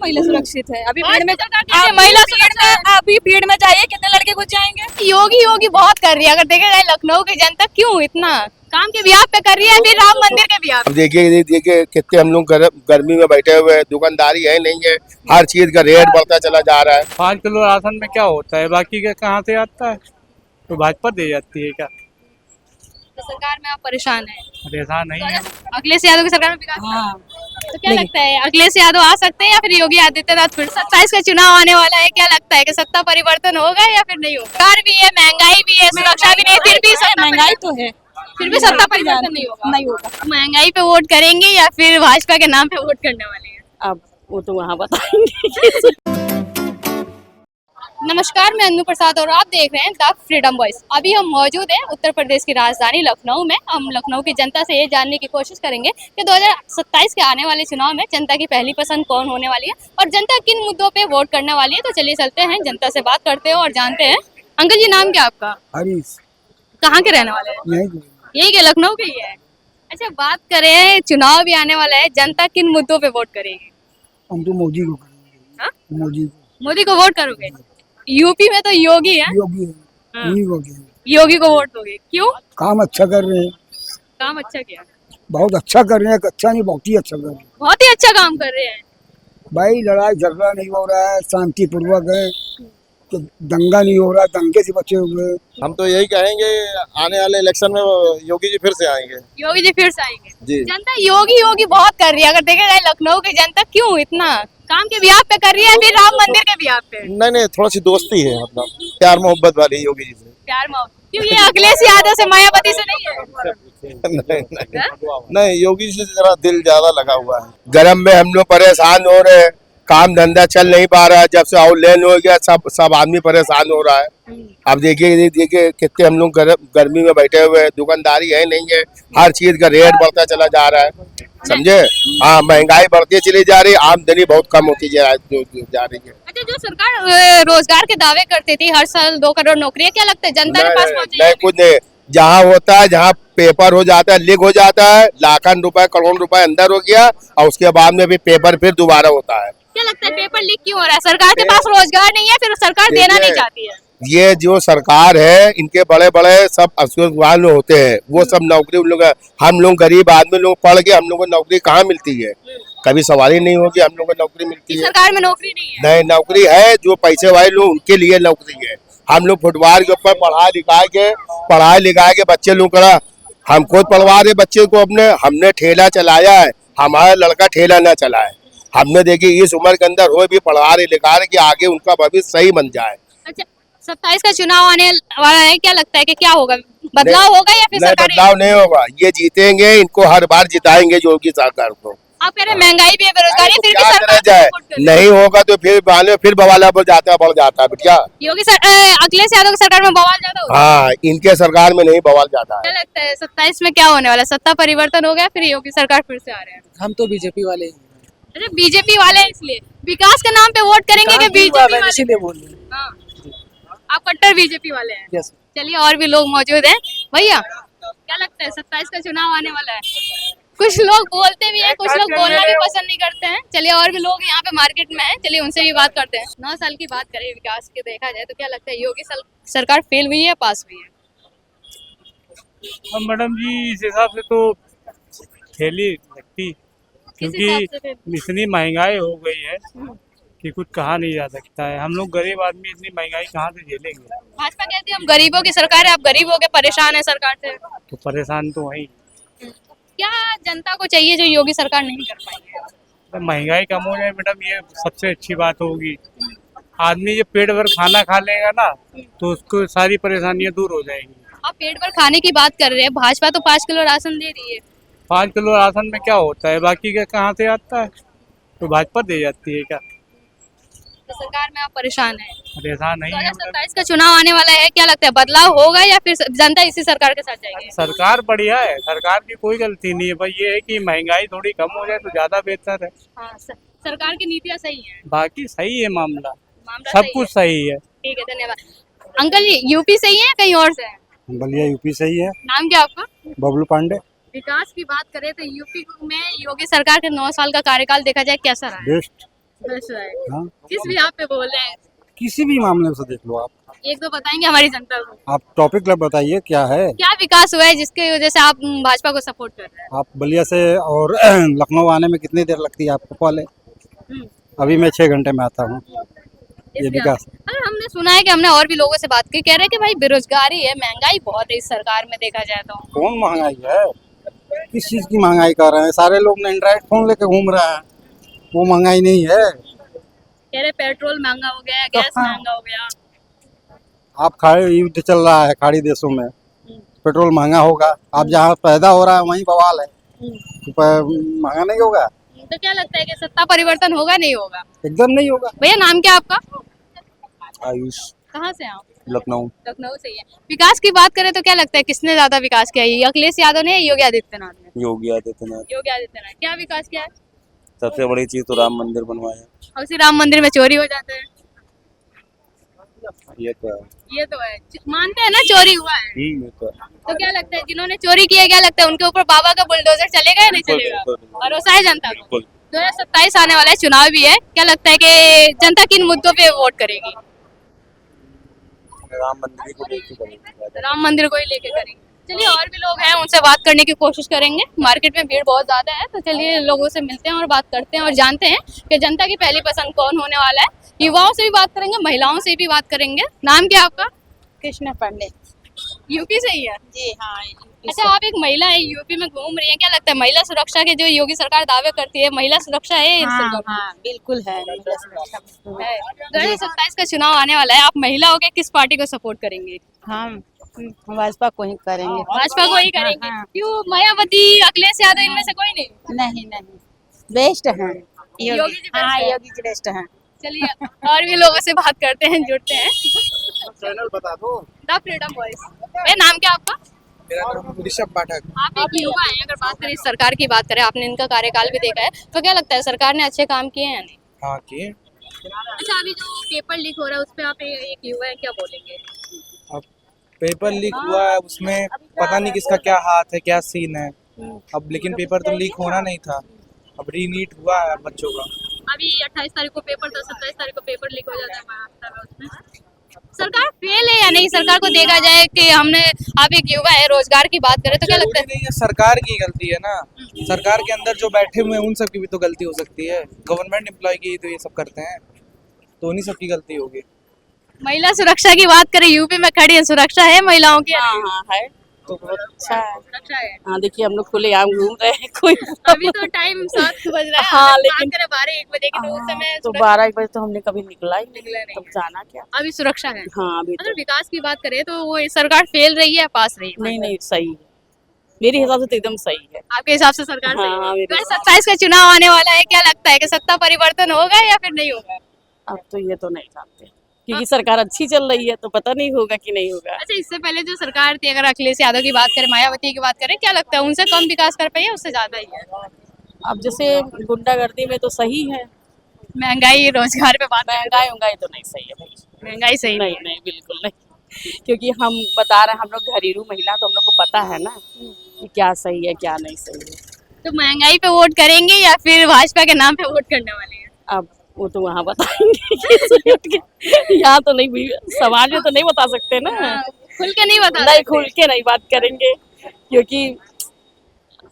महिला सुरक्षित है। अभी भीड़ में महिला सुरक्षा अभी भीड़ में जाइए, कितने लड़के घुस जाएंगे। योगी योगी बहुत कर रही है। अगर देखा जाए लखनऊ की जनता क्यों इतना काम के ब्याह पे कर रही है, फिर राम मंदिर के ब्याह पे। अब देखिए कितने हम लोग गर्मी में बैठे हुए हैं, दुकानदारी है नहीं है, हर चीज का रेट बढ़ता चला जा रहा है। 5 किलो राशन में क्या होता है, बाकी का कहाँ से आता है? तो भाजपा दे जाती है क्या? तो सरकार में आप परेशान है? परेशान नहीं है। अखिलेश यादव की सरकार में विकास तो क्या लगता है, अखिलेश यादव आ सकते हैं या फिर योगी आदित्यनाथ? फिर 27 का चुनाव आने वाला है, क्या लगता है कि सत्ता परिवर्तन होगा या फिर नहीं होगा? सरकार भी है, महंगाई भी है, सुरक्षा भी नहीं, फिर भी महंगाई तो है, फिर भी सत्ता परिवर्तन नहीं होगा। नहीं होगा। महंगाई पे वोट करेंगे या फिर भाजपा के नाम पे वोट करने वाले हैं? अब वो तो वहाँ बताएंगे। नमस्कार, मैं अनु प्रसाद और आप देख रहे हैं द फ्रीडम वॉइस। अभी हम मौजूद हैं उत्तर प्रदेश की राजधानी लखनऊ में। हम लखनऊ की जनता से ये जानने की कोशिश करेंगे कि 2027 के आने वाले चुनाव में जनता की पहली पसंद कौन होने वाली है और जनता किन मुद्दों पे वोट करने वाली है। तो चलिए चलते हैं, जनता से बात करते हैं और जानते हैं। अंकल जी, नाम क्या आपका? हरीश। कहाँ के रहने वाले हैं? यही के लखनऊ के ही है। अच्छा, बात करें, चुनाव भी आने वाला है, जनता किन मुद्दों पे वोट करेगी? हम तो मोदी को करेंगे। हाँ? मोदी को वोट करोगे? यूपी में तो योगी है। योगी हाँ। योगी को वोट दोगे, क्यों? काम अच्छा कर रहे हैं। काम अच्छा किया? बहुत अच्छा कर रहे हैं, अच्छा नहीं बहुत ही अच्छा कर रहे हैं। बहुत ही अच्छा काम कर रहे हैं भाई। लड़ाई झगड़ा नहीं हो रहा है, शांति पूर्वक है, तो दंगा नहीं हो रहा, दंगे से बचे हुए। हम तो यही कहेंगे, आने वाले इलेक्शन में योगी जी फिर से आएंगे। योगी जी फिर से आएंगे जी। जनता योगी योगी बहुत कर रही है। अगर देखा जाए लखनऊ की जनता क्यों इतना काम के ब्याह पे कर रही है, फिर राम मंदिर के ब्याह पे? नहीं, थोड़ा सी दोस्ती है, मतलब प्यार मोहब्बत वाली योगी जी से। प्यार मोहब्बत क्यों? ये अखिलेश यादव से, मायावती से नहीं है? नहीं, योगी जी से जरा दिल ज्यादा लगा हुआ है। गर्म में हम लोग परेशान हो रहे हैं, काम धंधा चल नहीं पा रहा है। जब से आउटलेन हो गया, सब आदमी परेशान हो रहा है। अब देखिए कितने हम लोग गर्मी में बैठे हुए हैं, दुकानदारी है नहीं है, हर चीज का रेट बढ़ता चला जा रहा है, समझे। हाँ, महंगाई बढ़ती चली जा रही है, आमदनी बहुत कम होती जा रही है। अच्छा, जो सरकार रोजगार के दावे करती थी, हर साल 2 करोड़ नौकरियां, क्या लगता है जनता के पास पहुंची? नहीं, कुछ नहीं। जहाँ होता है, जहाँ पेपर हो जाता है, लीक हो जाता है, लाखन रुपए करोड़ रुपए अंदर हो गया और उसके बाद में भी पेपर फिर दोबारा होता है। क्या लगता है पेपर लीक क्यों हो रहा है? सरकार के पास रोजगार नहीं है, फिर सरकार देना नहीं चाहती है? ये जो सरकार है, इनके बड़े बड़े सब अफसर होते हैं, वो सब नौकरी उन लोग, हम लोग गरीब आदमी लोग पढ़ के हम लोग को नौकरी कहाँ मिलती है? कभी सवाल ही नहीं होगी हम लोग को नौकरी मिलती है। सरकार में नौकरी नहीं है? नहीं, नौकरी है, जो पैसे वाले लोग उनके लिए नौकरी है। हम लोग फुटपाथ के ऊपर पढ़ाई लिखाए के बच्चे लोग करा, हम खुद पढ़वा रहे बच्चे को अपने। हमने ठेला चलाया है, हमारा लड़का ठेला न चलाए। हमने देखिए इस उम्र के अंदर हो भी पढ़ा रहे लिखा रहे कि आगे उनका भविष्य सही बन जाए। अच्छा, 27 का चुनाव आने वाला है, क्या लगता है कि क्या होगा? बदलाव होगा या फिर सरकार? बदलाव नहीं होगा, ये जीतेंगे, इनको हर बार जिताएंगे योगी सरकार को। आप कह रहे महंगाई भी है, बेरोजगारी, फिर भी सरकार जाए नहीं होगा तो फिर बवाला बढ़ जाता है बिटिया। योगी अखिलेश यादव की सरकार में बवाल ज्यादा होगा? हाँ, इनके सरकार में नहीं बवाल जाता है। क्या लगता है 27 में क्या होने वाला है? सत्ता परिवर्तन हो गया, फिर योगी सरकार फिर से आ रहे हैं? हम तो बीजेपी वाले हैं। अच्छा, बीजेपी वाले हैं, इसलिए विकास के नाम पे वोट करेंगे कि बीजेपी वाले? इसीलिए बोल रहे हैं। हाँ, आप कट्टर बीजेपी वाले हैं? यस। चलिए, और भी लोग मौजूद हैं। भैया, क्या लगता है 27 का चुनाव आने वाला है? कुछ लोग बोलते भी हैं, कुछ लोग बोलना भी पसंद नहीं करते हैं। चलिए, और भी लोग यहाँ पे मार्केट में हैं, चलिए उनसे भी बात करते हैं। 9 साल की बात करें विकास की देखा जाए तो क्या लगता है योगी सरकार फेल हुई है, पास हुई है? मैडम जी, इस हिसाब से तो फेल ही लगती, क्योंकि इतनी महंगाई हो गई है कि कुछ कहा नहीं जा सकता है। हम लोग गरीब आदमी इतनी महंगाई कहाँ से झेलेंगे? भाजपा कहती है हम गरीबों की सरकार है, आप गरीब हो के परेशान है सरकार से। तो परेशान तो वही। क्या जनता को चाहिए जो योगी सरकार नहीं कर पाई है? तो महंगाई कम हो जाए मैडम, ये सबसे अच्छी बात होगी। आदमी जब पेट भर खाना खा लेगा ना, तो उसको सारी परेशानियां दूर हो जाएंगी। आप पेट भर खाने की बात कर रहे हैं, भाजपा तो 5 किलो राशन दे रही है। 5 किलो राशन में क्या होता है, बाकी का कहाँ से आता है? तो भाजपा दे जाती है क्या? तो सरकार में आप परेशान है? परेशान नहीं है। 2027 का चुनाव आने वाला है, क्या लगता है बदलाव होगा या फिर जनता इसी सरकार के साथ जाएगी? सरकार बढ़िया है, सरकार की कोई गलती नहीं है, बस ये है कि महंगाई थोड़ी कम हो जाए तो ज्यादा बेहतर है। हाँ, सरकार की नीतियाँ सही है, बाकी सही है, मामला सब सही कुछ सही है। ठीक है, धन्यवाद। अंकल जी, यूपी से ही है कहीं और से है? बलिया यूपी से ही है। नाम क्या आपका? बबलू पांडे। विकास की बात करें तो यूपी में योगी सरकार के 9 साल का कार्यकाल देखा जाए कैसा रहा है? बेस्ट। हाँ, किस भी आप पे बोल रहे हैं? किसी भी मामले से देख लो आप एक दो बताएंगे हमारी जनता को। आप टॉपिक बताइए क्या है। क्या विकास हुआ है जिसकी वजह से आप भाजपा को सपोर्ट कर रहे हैं? आप बलिया से और लखनऊ आने में कितनी देर लगती है आपको पहले? हम्म, अभी मैं 6 घंटे में आता हूँ। ये इसलिए विकास अरे हमने सुना है कि हमने और भी लोगों से बात की, कह रहे हैं कि भाई बेरोजगारी है, महंगाई बहुत है इस सरकार में देखा जाए तो। कौन महंगाई है? किस चीज की महंगाई कर रहे हैं? सारे लोग एंड्रॉइड फोन लेके घूम रहे हैं, वो महंगाई नहीं है। कह रहे पेट्रोल महंगा हो गया, गैस महंगा हो गया। आप खाड़ी युद्ध चल रहा है खाड़ी देशों में, पेट्रोल महंगा होगा। आप जहाँ पैदा हो रहा है वहीं बवाल है, तो महंगा नहीं होगा? तो क्या लगता है कि सत्ता परिवर्तन होगा नहीं होगा? एकदम नहीं होगा। भैया नाम क्या आपका? आयुष, कहाँ से आप? लखनऊ। लखनऊ से ही है। विकास की बात करें तो क्या लगता है किसने ज्यादा विकास किया है, अखिलेश यादव ने या योगी आदित्यनाथ ने? योगी आदित्यनाथ। योगी आदित्यनाथ। क्या विकास किया है? सबसे बड़ी चीज तो राम मंदिर बनवाया। और उसी राम मंदिर में चोरी हो जाते हैं, ये तो है। ये तो है, मानते हैं ना चोरी हुआ है। ये तो है। तो क्या लगता है जिन्होंने चोरी की है, क्या लगता है उनके ऊपर बाबा का बुलडोजर चलेगा या नहीं चलेगा? भरोसा है जनता को? 2027 आने वाला है, चुनाव भी है, क्या लगता है कि जनता किन मुद्दों पे वोट करेगी? राम मंदिर को लेके करेंगे। राम मंदिर को ही लेके करेंगे। चलिए और भी लोग हैं, उनसे बात करने की कोशिश करेंगे। मार्केट में भीड़ बहुत ज्यादा है, तो चलिए लोगों से मिलते हैं और बात करते हैं और जानते हैं कि जनता की पहली पसंद कौन होने वाला है। युवाओं से भी बात करेंगे, महिलाओं से भी बात करेंगे। नाम क्या आपका? कृष्णा पांडे। यूपी से ही है? जी हाँ। अच्छा, आप एक महिला है, यूपी में घूम रही है, क्या लगता है महिला सुरक्षा के जो योगी सरकार दावे करती है, महिला सुरक्षा है इस सरकार में? हाँ बिल्कुल है, महिला सुरक्षा बिल्कुल है। है। 2027 का चुनाव आने वाला है, आप महिला होके किस पार्टी को सपोर्ट करेंगे? हम भाजपा को ही करेंगे। भाजपा को ही करेंगे? हाँ। क्यों, मायावती, अखिलेश यादव, इनमें से कोई नहीं? नहीं नहीं, बेस्ट है योगी जी हाँ, बेस्ट है। योगी जी बेस्ट है। चलिए और भी लोगों से बात करते हैं, जुड़ते हैं। चैनल बता दो। The freedom voice. भैया नाम क्या आपका? मेरा नाम ऋषभ पाठक। आप एक युवा हैं, अगर बात करें सरकार की बात करें, आपने इनका कार्यकाल भी देखा है, तो क्या लगता है सरकार ने अच्छे काम किए हैं या नहीं? हाँ किए। अच्छा, अभी जो पेपर लीक हो रहा है उस पे आप एक युवा है, क्या बोलेंगे? अब पेपर लीक हुआ है, उसमें पता नहीं किसका क्या हाथ है, क्या सीन है। अब लेकिन पेपर तो लीक होना नहीं था। अब रीनीट हुआ है बच्चों का। अभी 28 तारीख को पेपर था, 27 तारीख को पेपर लीक हो जाता है महाराष्ट्र में, उसमें सरकार फेल है या नहीं? सरकार को देखा जाए कि हमने, आप एक युवा है, रोजगार की बात करें तो क्या लगता है? नहीं है, सरकार की गलती है ना। सरकार के अंदर जो बैठे हुए हैं उन सब की भी तो गलती हो सकती है। गवर्नमेंट एम्प्लॉय की तो ये सब करते हैं, तो उन्हीं सब की गलती होगी। महिला सुरक्षा की बात करें, यूपी में खड़ी है, सुरक्षा है महिलाओं की? हाँ हाँ है, तो बहुत अच्छा है। सुरक्षा है। हाँ देखिए, हम लोग खुले आम घूम रहे हैं, कोई अभी तो टाइम 7 बज रहा है, हाँ, अगर लेकिन- बात करें 12-1 बजे की तो उस समय तो सुरक्षा- 12 बजे तो हमने कभी निकला ही निकला नहीं, नहीं तब जाना क्या। अभी सुरक्षा है। हाँ अभी अगर तो विकास की बात करें तो वो सरकार फेल रही है या पास रही है? नहीं नहीं, सही है, मेरे हिसाब से तो एकदम सही है। आपके हिसाब से सरकार हाँ, सही है? हाँ, मेरे 2027 का चुनाव आने वाला है, क्या लगता है कि सत्ता परिवर्तन होगा या फिर नहीं होगा? अब तो ये तो नहीं जानते, क्योंकि सरकार अच्छी चल रही है, तो पता नहीं होगा कि नहीं होगा। अच्छा, इससे पहले जो सरकार थी, अगर अखिलेश यादव की बात करें, मायावती की बात करें, क्या लगता है उनसे कम विकास कर पाई है, उससे ज्यादा ही है? अब जैसे गुंडागर्दी में तो सही है, महंगाई, रोजगार पे बात करें, महंगाई उंगाई तो नहीं सही है भाई। महंगाई सही नहीं नहीं, बिल्कुल नहीं, क्योंकि हम बता रहे हैं, हम लोग घरेलू महिला, तो हम लोग को पता है ना कि क्या सही है क्या नहीं सही है। तो महंगाई पे वोट करेंगे या फिर भाजपा के नाम पे वोट करने वाले हैं? अब वो तो वहाँ बताएंगे किसी उठ के, यहाँ तो नहीं भी, समाज में तो नहीं बता सकते ना। खुल के नहीं बता नहीं, सकते। खुल के नहीं बात करेंगे, क्योंकि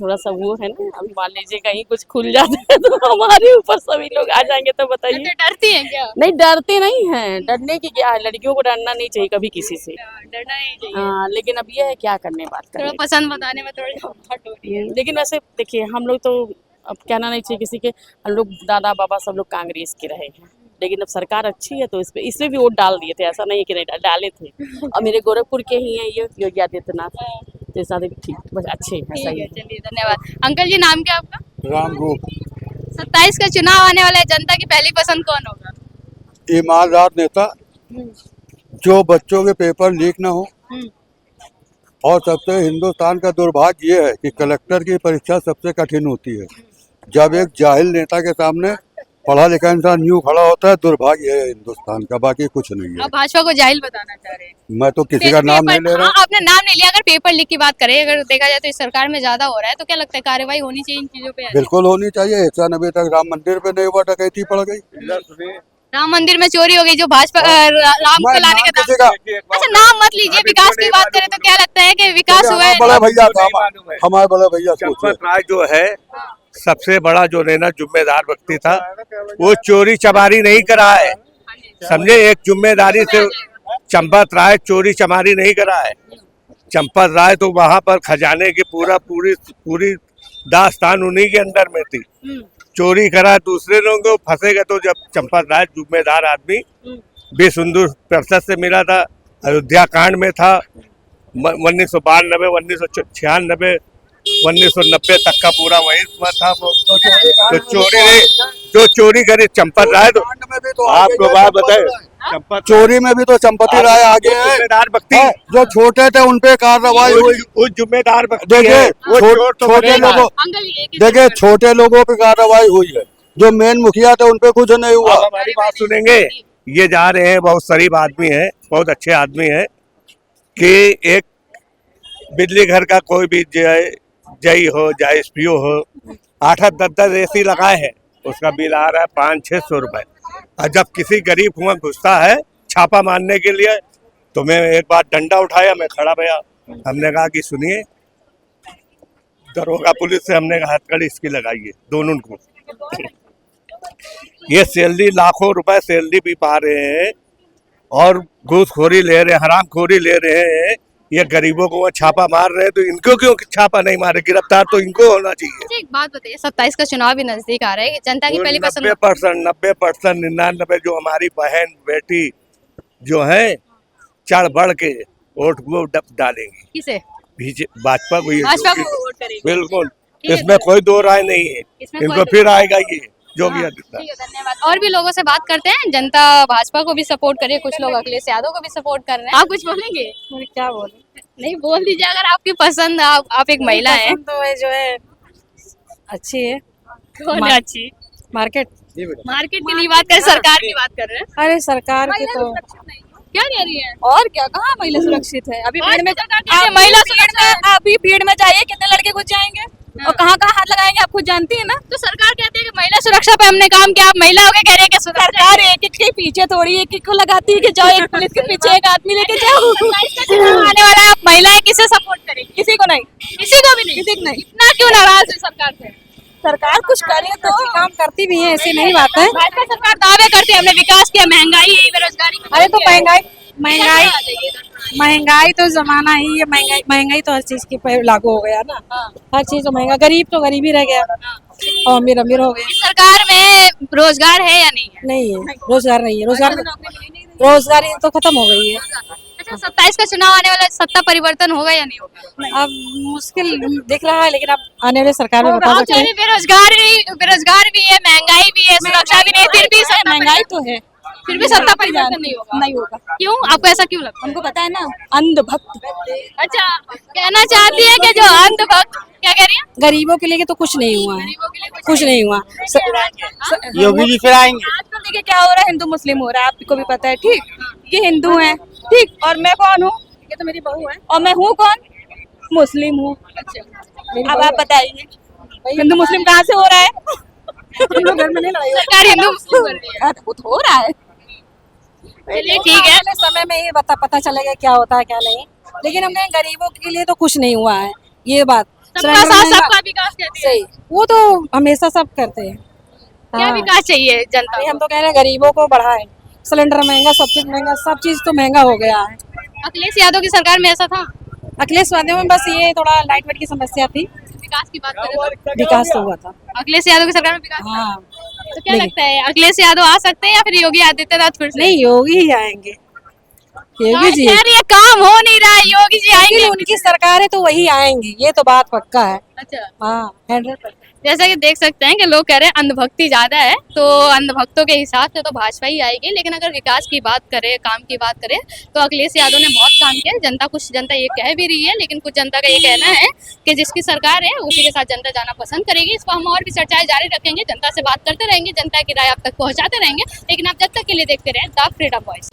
थोड़ा सा वो है ना, अभी मान लीजिए कहीं कुछ खुल जाता है तो हमारे ऊपर सभी लोग आ जाएंगे, तो बताइए। तो डरती हैं क्या? नहीं, डरते नहीं हैं, डरने की क्या है, लड़कियों को डरना नहीं चाहिए कभी किसी से। डरना नहीं चाहिए। हाँ, लेकिन अब ये है क्या करने बात थोड़ा करें। पसंद बताने में थोड़ी घबराहट हो रही है। लेकिन वैसे देखिए, हम लोग तो अब कहना नहीं चाहिए किसी के, हम लोग दादा बाबा सब लोग कांग्रेस के रहे हैं, लेकिन अब सरकार अच्छी है तो इसमें भी वोट डाल दिए थे, ऐसा नहीं है कि नहीं डाले थे। और मेरे गोरखपुर के ही हैं ये योगी आदित्यनाथ, तो सारे ठीक, बस अच्छे हैं, ठीक सही है, है। चलिए धन्यवाद। अंकल जी नाम क्या आपका? राम रूप 27 का चुनाव आने वाला है, जनता की पहली पसंद कौन होगा? ईमानदार नेता, जो बच्चों के पेपर लीक ना हो। और सबसे हिंदुस्तान का दुर्भाग्य ये है कि कलेक्टर की परीक्षा सबसे कठिन होती है। जब एक जाहिल नेता के सामने पढ़ा लिखा इंसान यूं खड़ा होता है, दुर्भाग्य है हिंदुस्तान का, बाकी कुछ नहीं है। आप भाजपा को जाहिल बताना चाह रहे हैं। मैं तो किसी का नाम नहीं ले रहा। हाँ, आपने नाम नहीं लिया। अगर पेपर लीक की बात करें, अगर देखा जाए तो इस सरकार में ज्यादा हो रहा है, तो क्या लगता है कार्रवाई होनी चाहिए इन चीजों पे? बिल्कुल होनी चाहिए। 91 तक राम मंदिर पे नहीं हुआ, डकैती पड़ गई। राम मंदिर में चोरी हो गई, जो भाजपा राम को लाने के किसी का अच्छा नाम मत लीजिए। विकास की बात करें तो क्या लगता है कि विकास हुआ है? बड़ा भैया था हमारे, बड़े भैया चंपत राय जो है सबसे बड़ा जो लेना जिम्मेदार व्यक्ति था, वो चोरी चमारी नहीं करा है, समझे। एक जिम्मेदारी से चंपत राय चोरी चमारी नहीं करा है। चंपत राय तो वहां पर खजाने की पूरी दास्तान उन्हीं के अंदर में थी। चोरी करा दूसरे लोगों को, फंसेगा तो जब चंपत राय जिम्मेदार आदमी भी सिंधु परिषद से मिला था, अयोध्या कांड में था, 1992, 1996, 1990 तक का पूरा वही था। तो चोरी करी चंपत राय, तो आपको बात बताए, चोरी में भी तो चंपती राय आगे है। जिम्मेदार व्यक्ति जो छोटे थे उन पे कार्रवाई हुई। वो जिम्मेदार व्यक्ति देखिए है, वो चोर तो छोटे बनेगा। लोगों, देखिए छोटे लोगों पे कार्रवाई हुई है, जो मेन मुखिया थे उन पे कुछ नहीं हुआ। आप हमारी बात सुनेंगे। ये जा रहे हैं, बहुत शरीफ आदमी है, बहुत अच्छे आदमी है, कि एक बिजली घर का कोई भी जय हो, जय एसपीओ हो, 8-10 एसी लगाए हैं, उसका बिल आ रहा है 500-600 रुपए। और जब किसी गरीब कुआं घुसता है छापा मारने के लिए, तो मैं एक बार डंडा उठाया, मैं खड़ा भैया, हमने कहा कि सुनिए, दरोगा पुलिस से हमने कहा हथकड़ी इसकी लगाइए दोनों को। ये सैलरी लाखों रुपए सैलरी भी पा रहे हैं और घूसखोरी ले रहे हैं, हरामखोरी ले रहे हैं। ये गरीबों को वो छापा मार रहे हैं, तो इनको क्यों छापा नहीं मारे? गिरफ्तार तो इनको होना चाहिए। अच्छा, एक बात बताइए, 27 का चुनाव भी नजदीक आ रहा है, जनता की पहली पसंद 90%, 99 जो हमारी बहन बेटी जो है चढ़ बढ़ के वोट को डालेंगे। किसे? भाजपा को। भाजपा को वोट करेंगे। बिल्कुल, ठीक है, इसमें कोई दो राय नहीं है। इसमें इनको कोई- फिर आएगा ये जो भी हाँ, ठीक है, धन्यवाद। और भी लोगों से बात करते हैं। जनता भाजपा को भी सपोर्ट करे, कुछ लोग अखिलेश यादव को भी सपोर्ट कर रहे हैं। आप कुछ बोलेंगे? क्या बोले? नहीं, बोल दीजिए अगर आपकी पसंद। आप एक महिला है। तो है जो है अच्छी है। कौन है अच्छी? मार्केट मार्केट की नहीं बात कर, सरकार की बात कर रहे हैं। अरे सरकार की तो क्या कह रही है? और क्या, कहाँ महिला सुरक्षित है? अभी भीड़ में महिला सुरक्षा, अभी भीड़ में जाइए, कितने लड़के घुस जाएंगे और कहाँ कहाँ हाथ लगाएंगे, आप खुद जानती है ना। तो सरकार कहती है कि महिला सुरक्षा पे हमने काम किया, आप महिला होके कह रहे हैं कि सरकार एक एक के पीछे थोड़ी एक एक को लगाती है कि जाओ एक पुलिस के पीछे एक आदमी लेके जाओ। आने वाला है, आप महिलाएं किसे सपोर्ट करेंगे? किसी को नहीं, किसी को भी नहीं। किसी को नहीं। इतना क्यों नाराज है सरकार से? सरकार कुछ करे तो काम करती भी है, ऐसी नहीं बात है। भाजपा सरकार दावे करती है हमने विकास किया, महंगाई बेरोजगारी। अरे तो महंगाई तो जमाना ही है। महंगाई तो हर चीज की पे लागू हो गया ना। हर चीज तो महंगा, गरीब तो गरीब ही रह गया और अमीर अमीर हो गया। सरकार में रोजगार है या नहीं है? नहीं है, रोजगार नहीं है। रोजगारी तो खत्म हो गई है। अच्छा, 27 का चुनाव आने वाला है, सत्ता परिवर्तन होगा या नहीं होगा? अब मुश्किल दिख रहा है, लेकिन अब आने वाले सरकार में बता सकते हैं। बेरोजगार भी है, महंगाई भी है, सुरक्षा भी नहीं है, फिर भी महंगाई तो है, फिर भी सत्ता परिवर्तन नहीं होगा। नहीं होगा। क्यों? आपको ऐसा क्यों लगता है? हमको पता है ना, अंधभक्त। अच्छा, कहना चाहती है कि जो अंधभक्त, क्या कह रही है? गरीबों के लिए तो कुछ नहीं हुआ है, गरीबों के लिए कुछ नहीं हुआ। योगी जी फिर आएंगे। आजकल देखिए क्या हो रहा है, हिंदू मुस्लिम हो रहा है, आपको भी पता है। ठीक, ये हिंदू है, ठीक, और मैं कौन हूँ? ये तो मेरी बहू है। और मैं हूँ कौन? मुस्लिम हूँ। अब आप बताइए हिंदू मुस्लिम कहाँ से हो रहा है? घर में नहीं लड़ाई हो सरकार हिंदू मुस्लिम कर रही है। कुछ हो रहा है। चलिए ठीक है। आने समय में ही पता चलेगा क्या होता है क्या नहीं। लेकिन हम कहें गरीबों के लिए तो कुछ नहीं हुआ है, ये बात सबका साथ सबका विकास कहती है। सही, वो तो हमेशा सब करते हैं। क्या हाँ। विकास चाहिए जनता अरे को? हम तो कह रहे हैं गरीबों को बढ़ाए, सिलेंडर महंगा, सब चीज महंगा, सब चीज तो महंगा हो गया है। अखिलेश यादव की सरकार में ऐसा था? अखिलेश यादव में बस ये थोड़ा लाइट वेट की समस्या थी, विकास की बात करें तो विकास तो हुआ था। अखिलेश यादव की सरकार में विकास हुआ। हाँ, तो क्या लगता है, अखिलेश यादव आ सकते हैं या फिर योगी आदित्यनाथ फिर से? नहीं योगी ही आएंगे, योगी जी। यार ये काम हो नहीं रहा है, योगी जी आएंगे। उनकी सरकार है तो वही आएंगे, ये तो बात पक्का है। अच्छा, हाँ, 100%। जैसा कि देख सकते हैं कि लोग कह रहे हैं अंधभक्ति ज्यादा है, तो अंधभक्तों के हिसाब से तो भाजपा ही आएगी। लेकिन अगर विकास की बात करें, काम की बात करें, तो अखिलेश यादव ने बहुत काम किया। कुछ जनता ये कह भी रही है, लेकिन कुछ जनता का ये कहना है कि जिसकी सरकार है उसी के साथ जनता जाना पसंद करेगी। इस पर हम और भी चर्चाएं जारी रखेंगे, जनता से बात करते रहेंगे, जनता की राय आप तक पहुंचाते रहेंगे। लेकिन आप जब तक के लिए देखते रहे द फ्रीडम वॉइस।